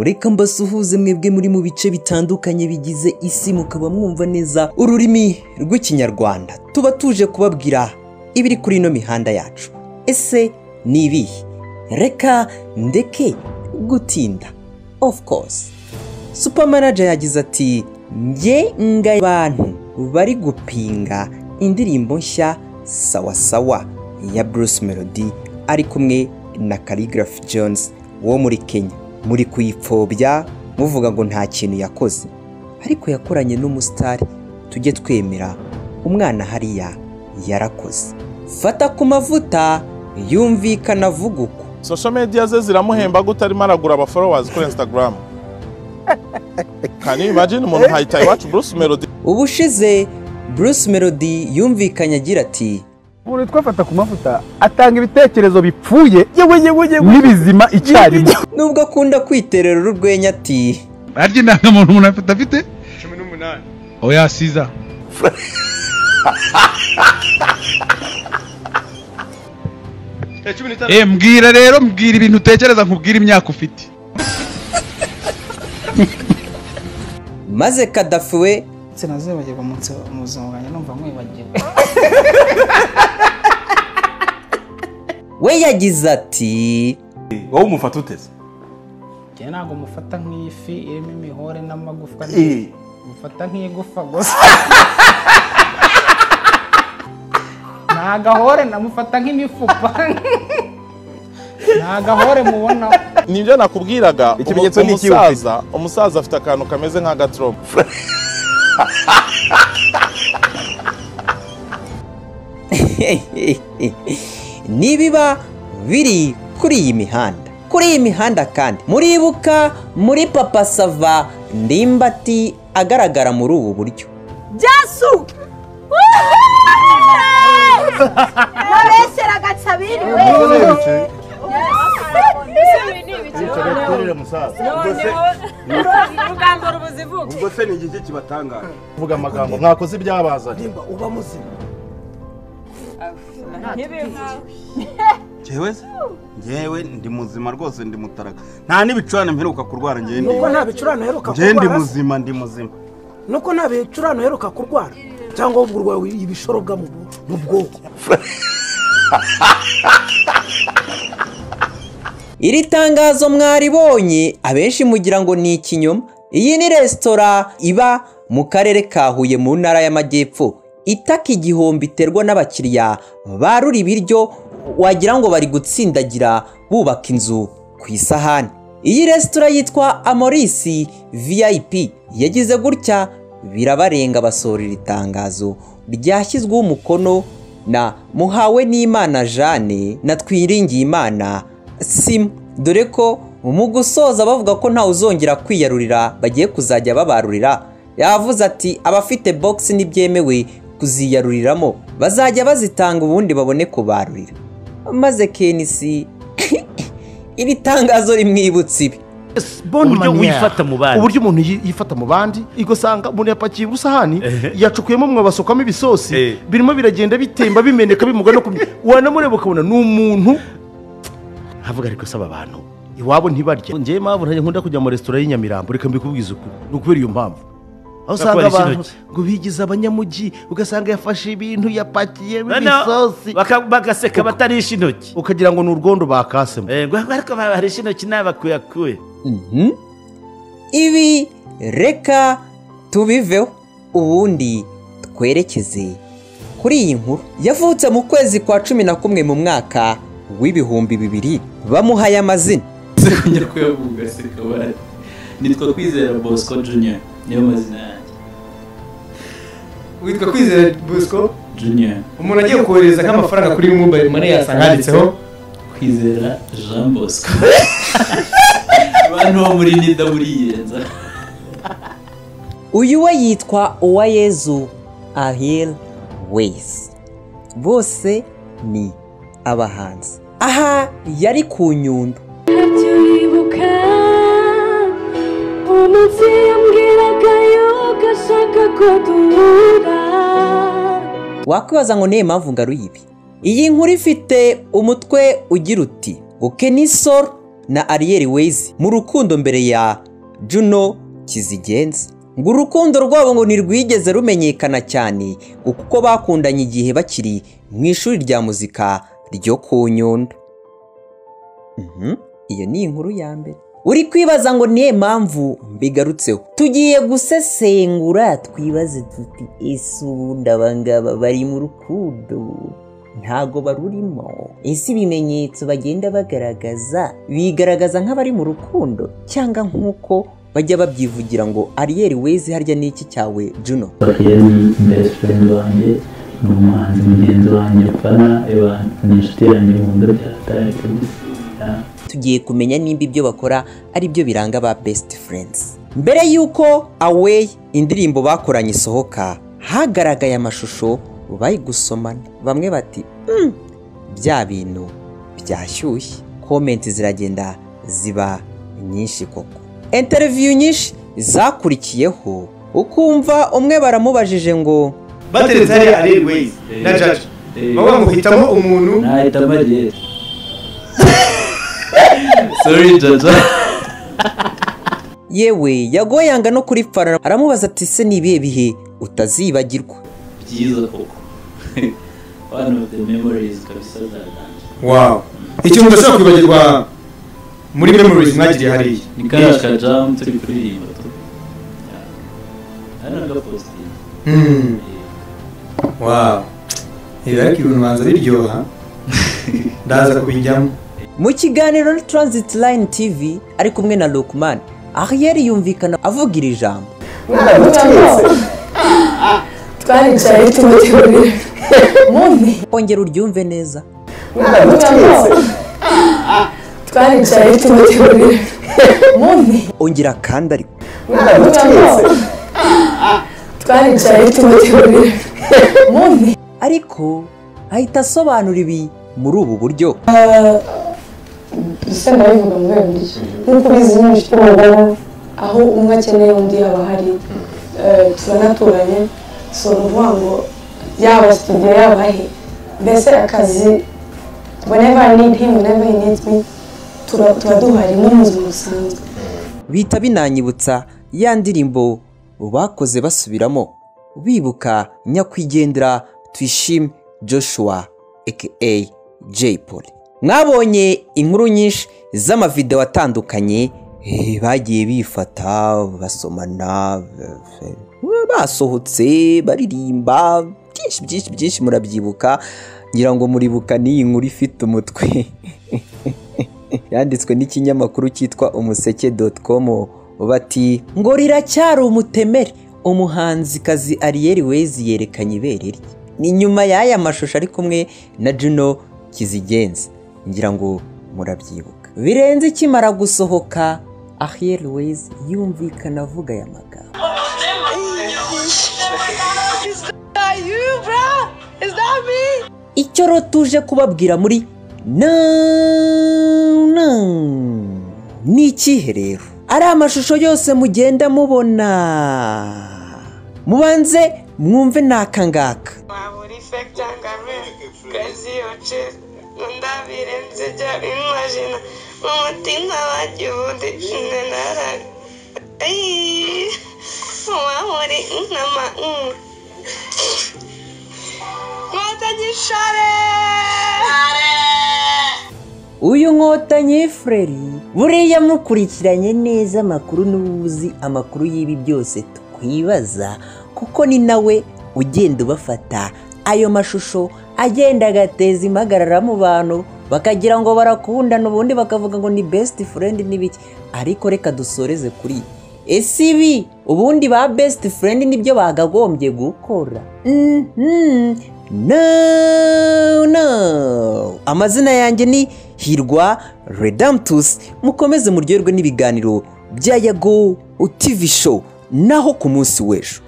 reka mbasuhuze mwebwe muri mu bice bitandukanye bigize isi mukaba mwumva neza ururimi rw'ikinyarwanda. Tuba tuje kubabwira ibiri kuri ino mihanda yacu. Ese ni ibihe? Reka ndeke gutinda. Of course, Super Manager yagize ati njye abantu bari gupinga indirimbo nshya sawa sawa ya Bruce Melody ari kumwe na Calligraphy Jones wo muri Kenya. Muri kuyipfobya muvuga ngo nta kintu yakoze, ariko yakoranye n'umusitari. Tujye twemera umwana hariya yarakoze. Fata ku mavuta yumvikana vuga uko. Social media ze ziramuhemba gutarimo aragura aba followers kuri Instagram. Can you imagine umuntu hayita iwacu Bruce Melody? Ubushize Bruce Melody yumvikanye agira ati umuntu twafata ku mavuta atanga ibitekerezo bipfuye yewe n'ibizima icyarimwe. Nubwo akunda kwiterera urwenya ati arya nanga umuntu afite 18 oya siza mbwira rero mbwira ibintu utekereza nkubwira imyaka ufite. maze Kadafi we sinazibagirwa umunsi muzima wanjye numva nkwibagiwe. we yagize ati wowe umufata uteze? Njye ntabwo mufata nk'ifi irimo imihore n'amagufwa, mufata nk'igufa gusa. Ntagahore namufata nk'imifupa. Ntagahore mubona. Nibyo nakubwiraga, ikimenyetso ni iki? Umusaza afite akantu kameze nk'agatrope. nibiba biri kuri iyi mihanda kandi muribuka muri Papa Sava Ndimbati agaragara muri ubu buryo. Jasu nabesera gatsabiri we rugambo rubuzivuga ubwo se ni igiki kibatangaje vuga amagambo mwakoze ibyabazanye nimba uba muzima. Jewe ndi muzima rwose, ndi mutaraga, nta n'ibicurane mperuka kurwara. Njye nuko nta bicurane heruka kurwara. Njye ndi muzima nuko nta bicurane heruka kurwara cyangwa ubwo ibishoro bwa mu bwoko. Iri tangazo mwaribonye abenshi mugira ngo ni ikinyoma. Iyi ni resitora iba mu karere ka Huye mu ntara y'Amajyepfo, itaka igihombi iterwa n'abakiriya barura ibiryo wagira ngo bari gutsindagira bubaka inzu ku isahani. Iyi resitora yitwa Amorisi VIP yagize gutya birabarenga basorera itangazo ryashyizweho umukono na Muhawe n'Imana Jeanne na Twiringiyimana Sim, dore ko mu gusoza bavuga ko ntawe uzongera kwiyarurira bagiye kuzajya babarurira. Yavuze ati abafite box nibyemewe kuziyaruriramo bazajya bazitanga ubundi babone kubarurira. Maze Kenisi iri tangazo rimwibutsa ibi. Uburyo wifata mu bandi, uburyo umuntu yifata mu bandi, igosanga umuntu yapakiye urusahani yacukuyemo mwabasokamo ibisosi birimo biragenda bitemba bimeneka bimuga no wanamureba ukabona n'umuntu havuga ariko saba abantu iwabo ntibarya. Njye mpamvu ntajya nkunda kujya mu restaurant y'Inyamirambo, reka mbikubwiza ukuri n'ukubera iyo mpamvu. Aho usanga abantu ngo bigize abanyamugi, ugasanga yafashe ibintu yapakiye ibisosi bagaseka batarisha intoki ukagira ngo ni urwondo bakasemo. Ariko barisha intoki nabakuyakuye. Ibi reka tubiveho ubundi twerekeze kuri iyi nkuru. Yavutse mu kwezi kwa 11 mu mwaka w'ibihumbi 2000. Bamuhaye amazina nitwa Kwizera Bosco Junior, niyo mazina yanjye. Witwa Kwizera Bosco Junior. Umuntu agiye kohereza nk'amafaranga kuri mobile money yasanga handitseho Kwizera Jean Bosco. Abantu bo muri Nida buriyenza. Uyu we yitwa Uwayezu Ariel Wayz. Bose ni abahanzi. Aha yari ku Nyundo. Wakwibaza ngo niye mpamvu ngaruye ibi. Iyi nkuru ifite umutwe ugira uti ukenisoro na Ariel Wayz mu rukundo mbere ya Juno Kizigenza. Ngo urukundo rwabo ngo ntirwigeze rumenyekana cyane kuko bakundanye igihe bakiri mu ishuri rya muzika ryo ku Nyundo. Iyo ni inkuru ya mbere. Uri kwibaza ngo niye mpamvu mbigarutseho. Tugiye gusesengura twibaze tuti ese ubundi abangaba bari mu rukundo ntago barurimo? Ese ibimenyetso bagenda bagaragaza bigaragaza nk'abari mu rukundo cyangwa nk'uko bajya babyivugira ngo Ariel Wayz harya n'iki cyawe Juno? Ariel ni best friend wanjye, ni umuhanzi mugenzi wanjye fana, ni inshuti yanjye mu mundo cyataye kabisa. Tugiye kumenya nimba ibyo bakora ari byo biranga ba best friends. Mbere yuko Away indirimbo bakoranye isohoka, hagaragaye amashusho bari gusomana. Bamwe bati bya bintu byashyushye. Comment ziragenda ziba nyinshi koko. Interview nyinshi zakurikiyeho, ukumva umwe baramubajije ngo bateretse hari Ariel Wayz na Judge baba muhitamo umuntu nahitamo Ariel. Sorry Judge. Yewe YAGO yanga no kuri Fara aramubaza ati se nibihe bihe utazibagirwa? Byiza koko. One of the memories kabisa z'adanje. wow icyo mudashobora kwibagirwa muri memories mwagiriye hariya ni kariya jam turi kuririmba tu. Hano ngapostinga. wow ariko ibintu manza biryoha ndaza kubijyamo. Mu kiganiro na Transit Line TV ari kumwe na Lokman, Ariel yumvikana avugira ijambo. Twaricaye tumutegurira mundi ongera uryumve neza. Twaricaye tumutegurira mundi ongera kandi ariko. Twaricaye tumutegurira mundi ariko ahita asobanura ibi muri ubu buryo. Bisa ndabivuga mu rwego nk'uko ubizi n'inshuti magana aho umwe akeneye undi yaba hari turanaturanye so nuvuga ngo yaba studio yaba he mbese akazi whenever I need him whenever he needs me turaduhari mu buzima busanzwe. Bita binanyibutsa ya ndirimbo bakoze basubiramo bibuka nyakwigendera Twishime Joshua aka J Polly. Mwabonye inkuru nyinshi z'amavideo atandukanye bagiye bifata basomana basohotse baririmba byinshi murabyibuka, ngira ngo muribuka n'iyi nkuru ifite umutwe yanditswe n'ikinyamakuru cyitwa umuseke.com bati ngo riracyari umutemere umuhanzikazi Ariel Wayz yerekanye ibere rye. Ni nyuma y'aya mashusho ari kumwe na Juno Kizigenza, ngira ngo murabyibuka. Birenze kimara gusohoka Ariel Wayz yumvikana avuga aya magambo. Icyo rotuje kubabwira muri ni ikihe rero? Ari amashusho yose mugenda mubona, mubanze mwumve n'aka ngaka. Uyu Nkotanyi Freri buriya mukurikiranye neza amakuru n'ubuzi amakuru y'ibi byose tukwibaza, kuko ni nawe ugenda ubafata ayo mashusho agenda agateza impagarara mu bantu bakagira ngo barakundana ubundi bakavuga ngo ni best friend n'ibiki. Ariko reka dusoreze kuri ese ibi ubundi ba best friend nibyo bagagombye gukora? No. Amazina yanjye ni Hirwa Redemptus. Mukomeze muryoherwe n'ibiganiro bya YAGO TV show naho ku munsi w'ejo.